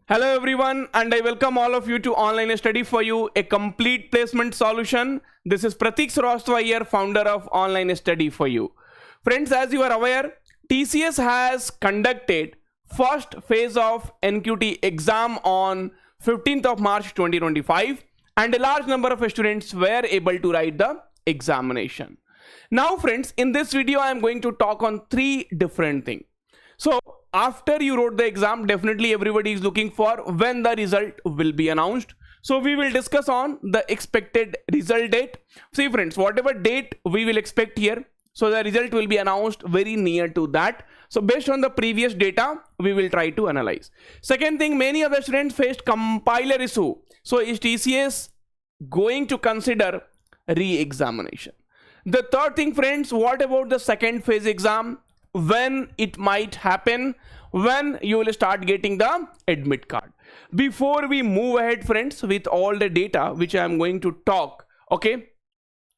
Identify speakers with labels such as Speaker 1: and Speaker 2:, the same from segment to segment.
Speaker 1: Hello everyone, and I welcome all of you to Online Study for You, a complete placement solution. This is Pratik Srivastava here, founder of Online Study for You. Friends, as you are aware, TCS has conducted first phase of NQT exam on 15th of March 2025, and a large number of students were able to write the examination. Now friends, in this video I am going to talk on three different things. So after you wrote the exam, definitely everybody is looking for when the result will be announced. So we will discuss on the expected result date. See friends, whatever date we will expect here, so the result will be announced very near to that. So based on the previous data, we will try to analyze. Second thing, many of the students faced compiler issue. So is TCS going to consider re-examination? The third thing friends, what about the second phase exam? When it might happen, when you will start getting the admit card. Before we move ahead friends with all the data which I am going to talk, okay,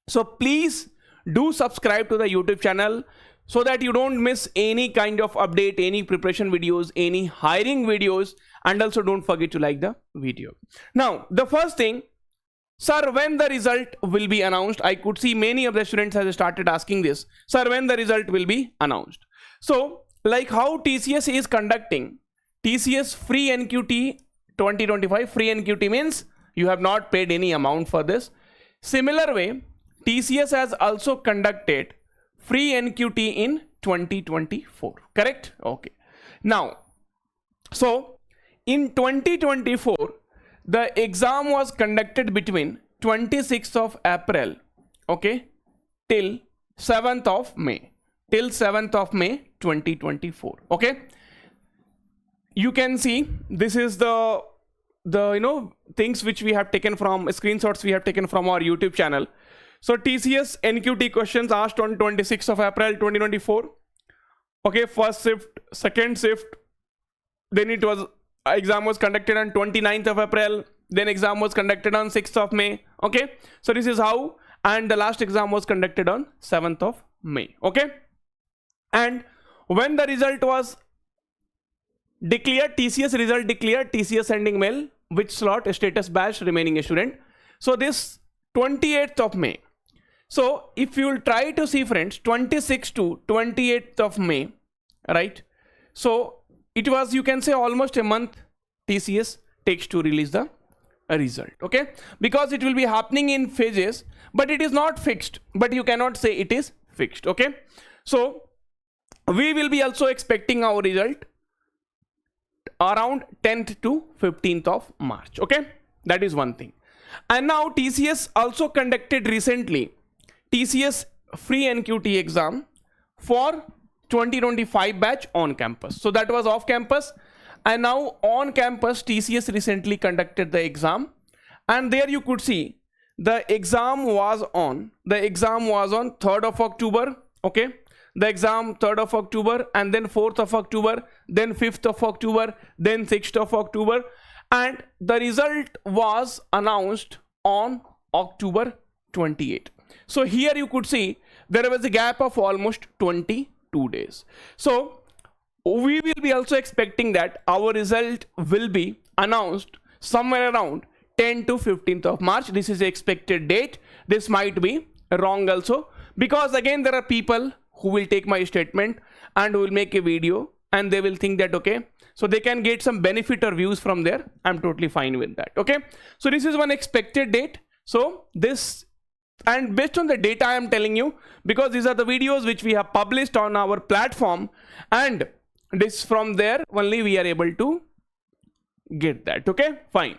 Speaker 1: so please do subscribe to the YouTube channel so that you don't miss any kind of update, any preparation videos, any hiring videos, and also don't forget to like the video. Now the first thing, sir, when the result will be announced? I could see many of the students have started asking this. Sir, when the result will be announced? So, like how TCS is conducting TCS free NQT 2025, free NQT means you have not paid any amount for this. Similar way, TCS has also conducted free NQT in 2024, correct? Okay. Now, so in 2024, the exam was conducted between 26th of April, okay, till 7th of May. Till 7th of May 2024. Okay, you can see this is the things which we have taken from screenshots we have taken from our YouTube channel. So TCS NQT questions asked on 26th of April 2024. Okay, first shift, second shift, then it was exam was conducted on 29th of April, then exam was conducted on 6th of May. Okay, so this is how, and the last exam was conducted on 7th of May. Okay, and when the result was declared, TCS result declared, TCS sending mail, which slot, status batch, remaining student. So this 28th of May. So if you will try to see friends, 26th to 28th of May, right? So it was, you can say, almost a month TCS takes to release the result. Okay, because it will be happening in phases, but it is not fixed, but you cannot say it is fixed. Okay, so we will be also expecting our result around 10th to 15th of March. Okay, that is one thing. And now TCS also conducted recently TCS free NQT exam for 2025 batch on campus. So that was off campus, and now on campus TCS recently conducted the exam, and there you could see the exam was on 3rd of October. Okay, the exam 3rd of October, and then 4th of October, then 5th of October, then 6th of October, and the result was announced on October 28th. So here you could see there was a gap of almost 22 days. So we will be also expecting that our result will be announced somewhere around 10 to 15th of March. This is the expected date. This might be wrong also, because again there are people who will take my statement and will make a video, and they will think that okay, so they can get some benefit or views from there. I'm totally fine with that. Okay, so this is one expected date. So this, and based on the data I am telling you, because these are the videos which we have published on our platform, and this from there only we are able to get that. Okay, fine,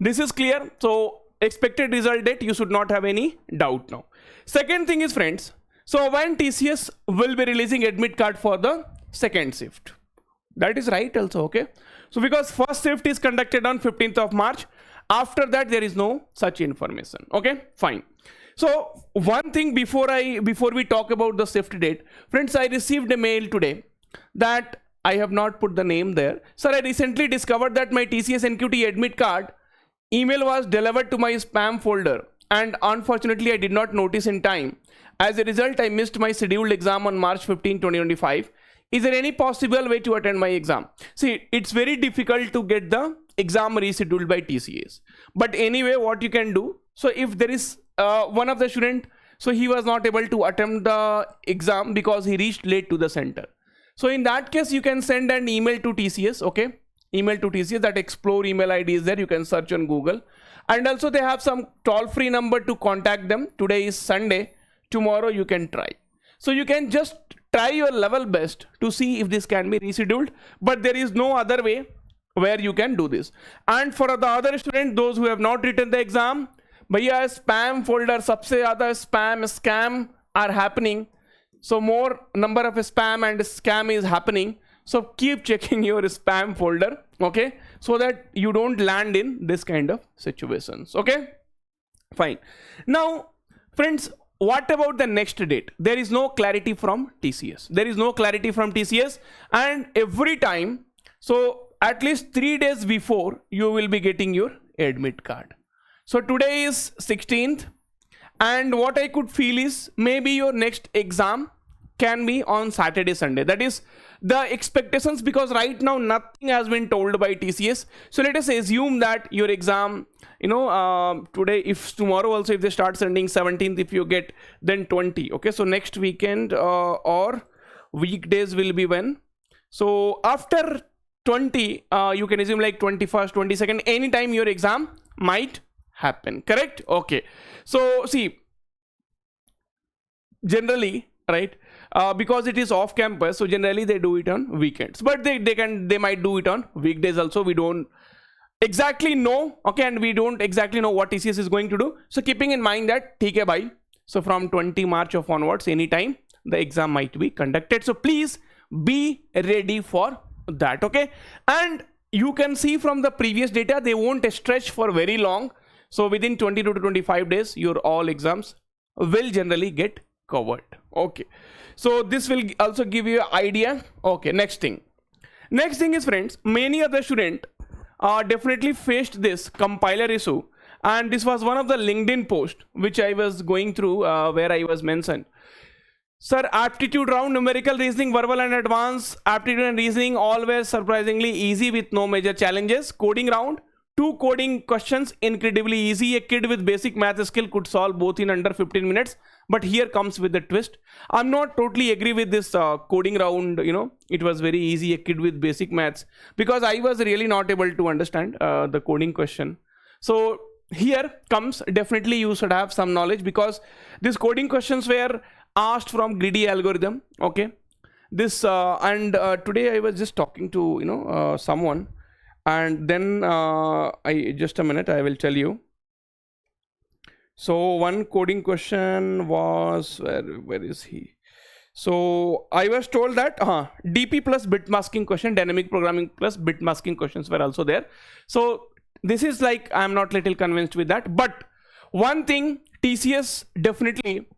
Speaker 1: this is clear. So expected result date, you should not have any doubt now. Second thing is friends, so when TCS will be releasing admit card for the second shift? That is right also. Okay, so because first shift is conducted on 15th of March, after that there is no such information. Okay, fine. So one thing before we talk about the shift date, friends, I received a mail today that I have not put the name there. Sir, I recently discovered that my TCS NQT admit card email was delivered to my spam folder, and unfortunately I did not notice in time. As a result, I missed my scheduled exam on March 15, 2025. is there any possible way to attend my exam? See, it's very difficult to get the exam rescheduled by TCS. But anyway, what you can do, so if there is one of the student, so he was not able to attempt the exam because he reached late to the center. So in that case, you can send an email to TCS, okay? Email to TCS, that explore email ID is there. You can search on Google. And also they have some toll-free number to contact them. Today is Sunday. Tomorrow you can try. So you can just try your level best to see if this can be rescheduled. But there is no other way where you can do this. And for the other students, those who have not written the exam, bhaiya spam folder, sabse zyada spam, scam are happening. So more number of spam and scam is happening. So keep checking your spam folder, okay? So that you don't land in this kind of situations, okay? Fine. Now, friends, what about the next date? There is no clarity from TCS. There is no clarity from TCS, and every time, so at least 3 days before, you will be getting your admit card. So today is 16th, and what I could feel is maybe your next exam can be on Saturday, Sunday. That is the expectations, because right now nothing has been told by TCS. So let us assume that your exam, today, if tomorrow also if they start sending 17th, if you get, then 20. Okay, so next weekend or weekdays will be when? So after 20, you can assume like 21st, 22nd, anytime your exam might happen, correct? Okay, so see, generally, right, because it is off campus, so generally they do it on weekends, but they might do it on weekdays also. We don't exactly know, okay, and we don't exactly know what TCS is going to do. So keeping in mind that, theek hai bhai, so from 20 March of onwards, anytime the exam might be conducted. So please be ready for that, okay? And you can see from the previous data, they won't stretch for very long. So within 22 to 25 days, your all exams will generally get covered, okay? So this will also give you an idea. Okay, next thing is, friends, many other students definitely faced this compiler issue, and this was one of the LinkedIn posts which I was going through, where I was mentioned, sir, aptitude round, numerical, reasoning, verbal and advanced, aptitude and reasoning, all were surprisingly easy with no major challenges. Coding round, 2 coding questions, incredibly easy. A kid with basic math skill could solve both in under 15 minutes. But here comes with the twist. I'm not totally agree with this coding round, it was very easy, a kid with basic maths, because I was really not able to understand the coding question. So here comes, definitely you should have some knowledge, because these coding questions were asked from greedy algorithm, okay? This today I was just talking to someone, and then just a minute, I will tell you. So one coding question was, where is he? So I was told that DP plus bit masking question, dynamic programming plus bit masking questions were also there. So this is like, I'm not little convinced with that. But one thing, TCS definitely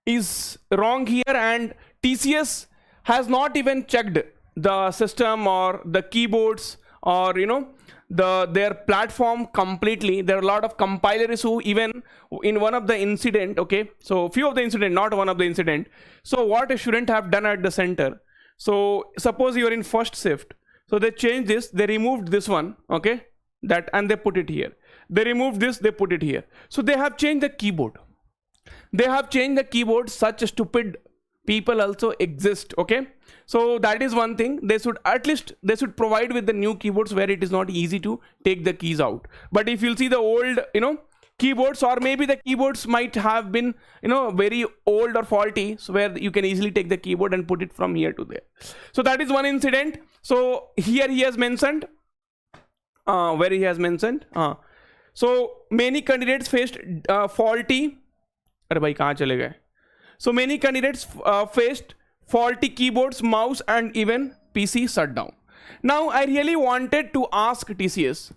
Speaker 1: is wrong here, and TCS has not even checked the system or the keyboards or their platform completely. There are a lot of compiler issue even in one of the incident, okay? So few of the incident, not one of the incident. So what a student have done at the center, so suppose you are in first shift, so they changed this, they removed this one, okay, that, and they put it here. They removed this, they put it here. So they have changed the keyboard. They have changed the keyboard. Such stupid people also exist, okay? So that is one thing. They should provide with the new keyboards where it is not easy to take the keys out. But if you'll see the old keyboards, or maybe the keyboards might have been very old or faulty, so where you can easily take the keyboard and put it from here to there. So that is one incident. So here he has mentioned where he has mentioned so many candidates faced faulty so many candidates faced faulty keyboards, mouse, and even PC shutdown. Now I really wanted to ask TCS,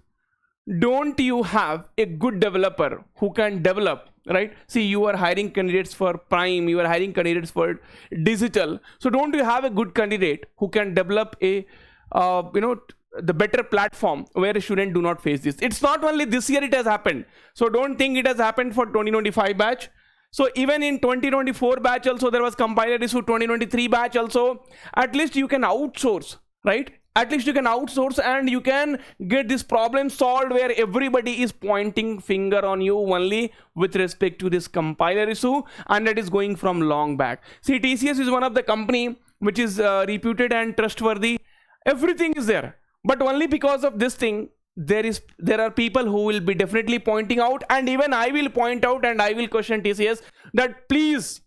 Speaker 1: don't you have a good developer who can develop, right? See, you are hiring candidates for prime, you are hiring candidates for digital. So don't you have a good candidate who can develop a the better platform where a student do not face this? It's not only this year it has happened. So don't think it has happened for 2025 batch. So even in 2024 batch also there was compiler issue, 2023 batch also. At least you can outsource, right? At least you can outsource and you can get this problem solved where everybody is pointing finger on you only with respect to this compiler issue, and that is going from long back. See, TCS is one of the company which is reputed and trustworthy. Everything is there, but only because of this thing there are people who will be definitely pointing out, and even I will point out and I will question TCS that please,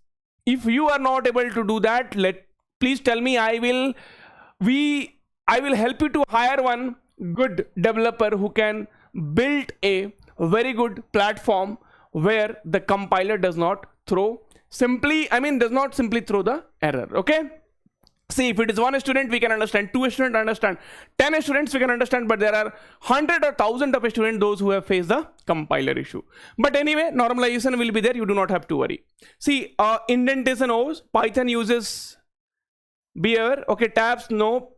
Speaker 1: if you are not able to do that, please tell me. I will help you to hire one good developer who can build a very good platform where the compiler does not does not simply throw the error. Okay. See, if it is one student, we can understand. 2 students understand. 10 students we can understand. But there are 100 or 1000 of students, those who have faced the compiler issue. But anyway, normalization will be there. You do not have to worry. See, indentation O's. Python uses behavior. Okay, tabs no.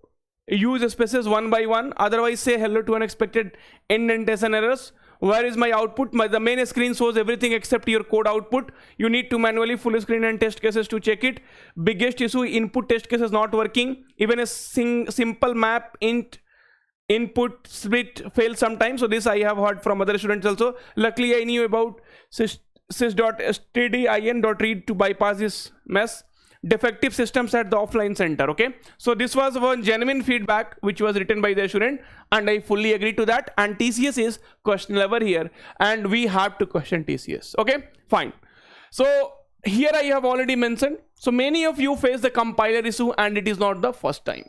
Speaker 1: Use spaces one by one. Otherwise, say hello to unexpected indentation errors. Where is my output? The main screen shows everything except your code output. You need to manually full screen and test cases to check it. Biggest issue, input test case is not working. Even a simple map input split fails sometimes. So this I have heard from other students also. Luckily I knew about sys.stdin.read to bypass this mess. Defective systems at the offline center. Okay, so this was one genuine feedback which was written by the student, and I fully agree to that. And TCS is questionable here, and we have to question TCS. Okay, fine. So here I have already mentioned, so many of you face the compiler issue, and it is not the first time.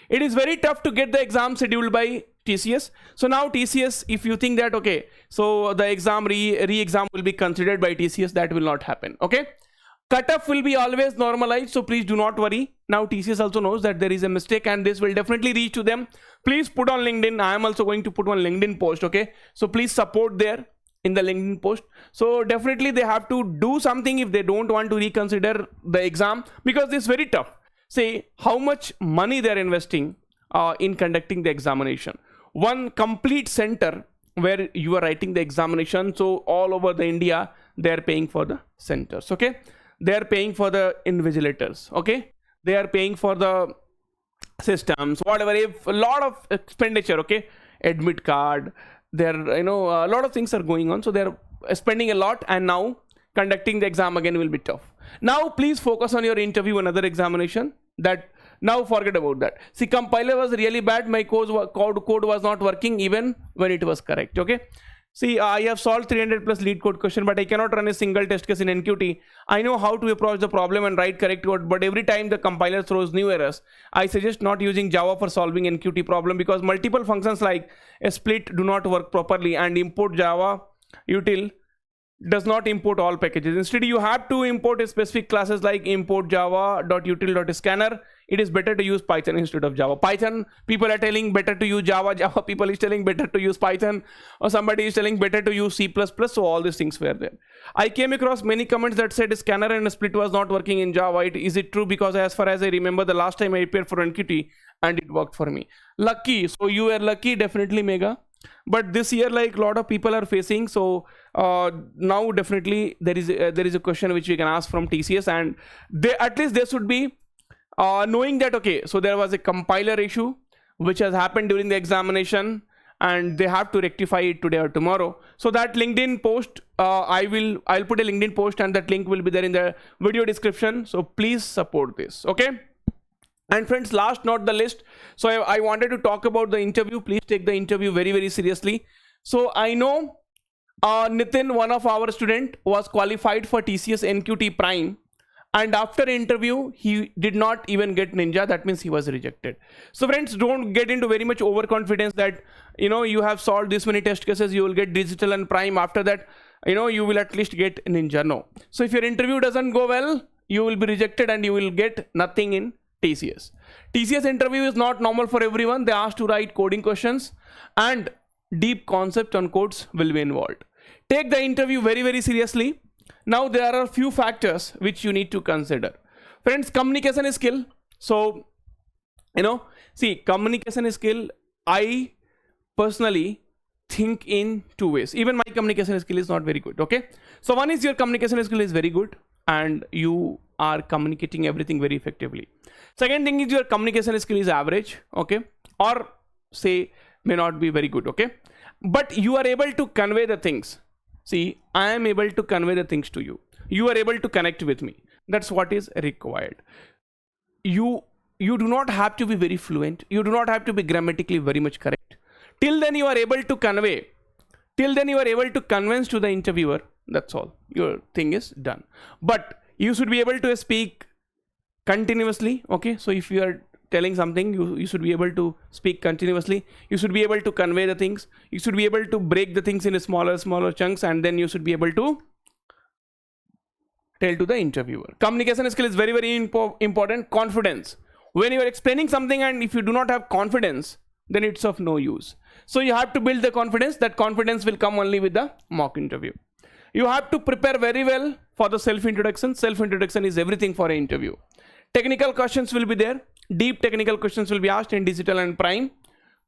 Speaker 1: It is very tough to get the exam scheduled by TCS. So now TCS, if you think that okay, so the exam re-exam will be considered by TCS, that will not happen. Okay, cutoff will be always normalized, so please do not worry. Now TCS also knows that there is a mistake, and this will definitely reach to them. Please put on LinkedIn. I am also going to put one LinkedIn post. Okay, so please support there in the LinkedIn post. So definitely they have to do something if they don't want to reconsider the exam, because this is very tough. Say how much money they are investing in conducting the examination. One complete center where you are writing the examination. So all over the India they are paying for the centers. Okay, they are paying for the invigilators. Okay, they are paying for the systems, whatever, if a lot of expenditure. Okay, admit card, there, a lot of things are going on, so they are spending a lot, and now conducting the exam again will be tough. Now please focus on your interview and other examination. That now forget about that. See, compiler was really bad. My code was not working even when it was correct. Okay, see, I have solved 300 plus lead code question, but I cannot run a single test case in NQT. I know how to approach the problem and write correct code, but every time the compiler throws new errors. I suggest not using Java for solving NQT problem, because multiple functions like a split do not work properly, and import Java util does not import all packages. Instead, you have to import specific classes like import java.util.scanner. It is better to use Python instead of Java. Python people are telling better to use Java. Java people is telling better to use Python, or somebody is telling better to use C++. So all these things were there. I came across many comments that said scanner and split was not working in Java. Is it true? Because as far as I remember, the last time I prepared for NQT and it worked for me. Lucky. So you were lucky, definitely, Mega. But this year, like a lot of people are facing, so now definitely there is a question which we can ask from TCS, and at least they should be knowing that okay, so there was a compiler issue which has happened during the examination, and they have to rectify it today or tomorrow. So that LinkedIn post, I'll put a LinkedIn post, and that link will be there in the video description. So please support this. Okay. And friends, last not the least, so I wanted to talk about the interview. Please take the interview very, very seriously. So I know Nitin, one of our student, was qualified for TCS NQT Prime, and after interview he did not even get Ninja. That means he was rejected. So friends, don't get into very much overconfidence that you have solved this many test cases, you will get digital and Prime. After that, you will at least get Ninja. No. So if your interview doesn't go well, you will be rejected and you will get nothing in TCS. TCS interview is not normal for everyone. They ask to write coding questions, and deep concept on codes will be involved. Take the interview very, very seriously. Now there are a few factors which you need to consider. Friends, communication skill. So, see, communication skill, I personally think in two ways. Even my communication skill is not very good. Okay, so one is your communication skill is very good and you are communicating everything very effectively. Second thing is your communication skill is average. Okay, or say may not be very good. Okay, but you are able to convey the things. See, I am able to convey the things to you. You are able to connect with me. That's what is required. You do not have to be very fluent. You do not have to be grammatically very much correct. Till then you are able to convey. Till then you are able to convince to the interviewer. That's all. Your thing is done. But you should be able to speak continuously. Okay, so if you are telling something, you should be able to speak continuously. You should be able to convey the things. You should be able to break the things in smaller chunks, and then you should be able to tell to the interviewer. Communication skill is very, very important. Confidence. When you are explaining something and if you do not have confidence, then it's of no use. So you have to build the confidence. That confidence will come only with the mock interview. You have to prepare very well for the self-introduction. Self-introduction is everything for an interview. Technical questions will be there. Deep technical questions will be asked in digital and prime.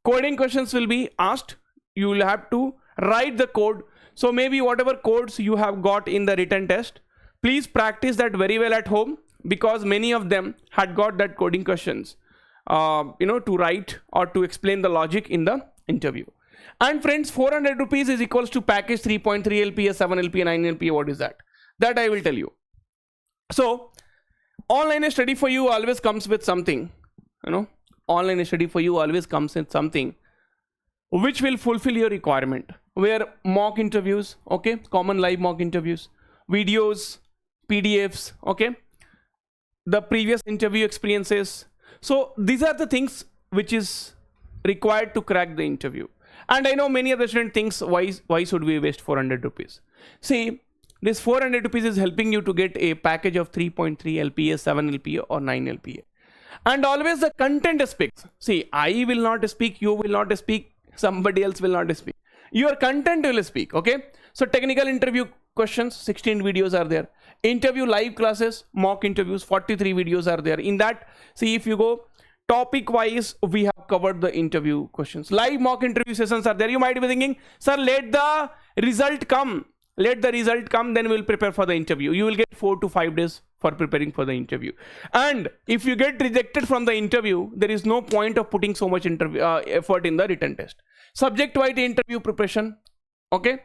Speaker 1: Coding questions will be asked. You will have to write the code. So maybe whatever codes you have got in the written test, please practice that very well at home, because many of them had got that coding questions, to write or to explain the logic in the interview. And friends, 400 rupees is equals to package 3.3 LPA, 7 LPA, 9 LPA. What is that? That I will tell you. So online study for you always comes with something, online study for you always comes with something which will fulfill your requirement, where mock interviews, okay, common live mock interviews, videos, PDFs, okay, the previous interview experiences. So these are the things which is required to crack the interview. And I know many other students thinks, why should we waste 400 rupees? See, this 400 rupees is helping you to get a package of 3.3 LPA, 7 LPA or 9 LPA. And always the content speaks. See, I will not speak, you will not speak, somebody else will not speak. Your content will speak, okay? So technical interview questions, 16 videos are there. Interview live classes, mock interviews, 43 videos are there. In that, see, if you go topic wise, we have covered the interview questions. Live mock interview sessions are there. You might be thinking, sir, let the result come. Let the result come, then we'll prepare for the interview. You will get 4 to 5 days for preparing for the interview. And if you get rejected from the interview, there is no point of putting so much effort in the written test. Subject-wise interview preparation, okay?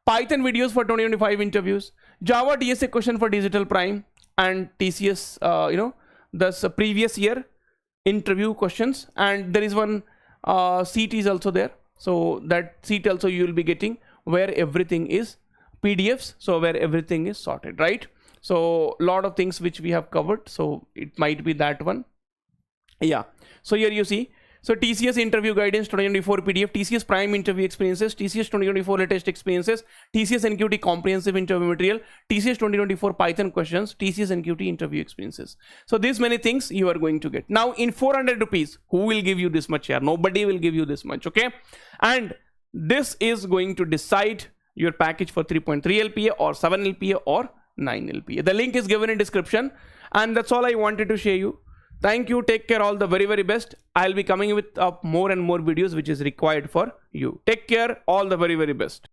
Speaker 1: Python videos for 2025 interviews, Java DSA question for digital prime, and TCS, the previous year interview questions. And there is one seat is also there. So that seat also you will be getting, where everything is PDFs, so where everything is sorted, right? So a lot of things which we have covered, so it might be that one. Yeah, so here you see, so TCS interview guidance 2024 PDF, TCS prime interview experiences, TCS 2024 latest experiences, TCS NQT comprehensive interview material, TCS 2024 Python questions, TCS NQT interview experiences. So these many things you are going to get. Now in 400 rupees, who will give you this much here? Nobody will give you this much, okay? And this is going to decide your package for 3.3 LPA or 7 LPA or 9 LPA. The link is given in description, and that's all I wanted to share you. Thank you. Take care. All the very, very best. I'll be coming with more and more videos which is required for you. Take care. All the very, very best.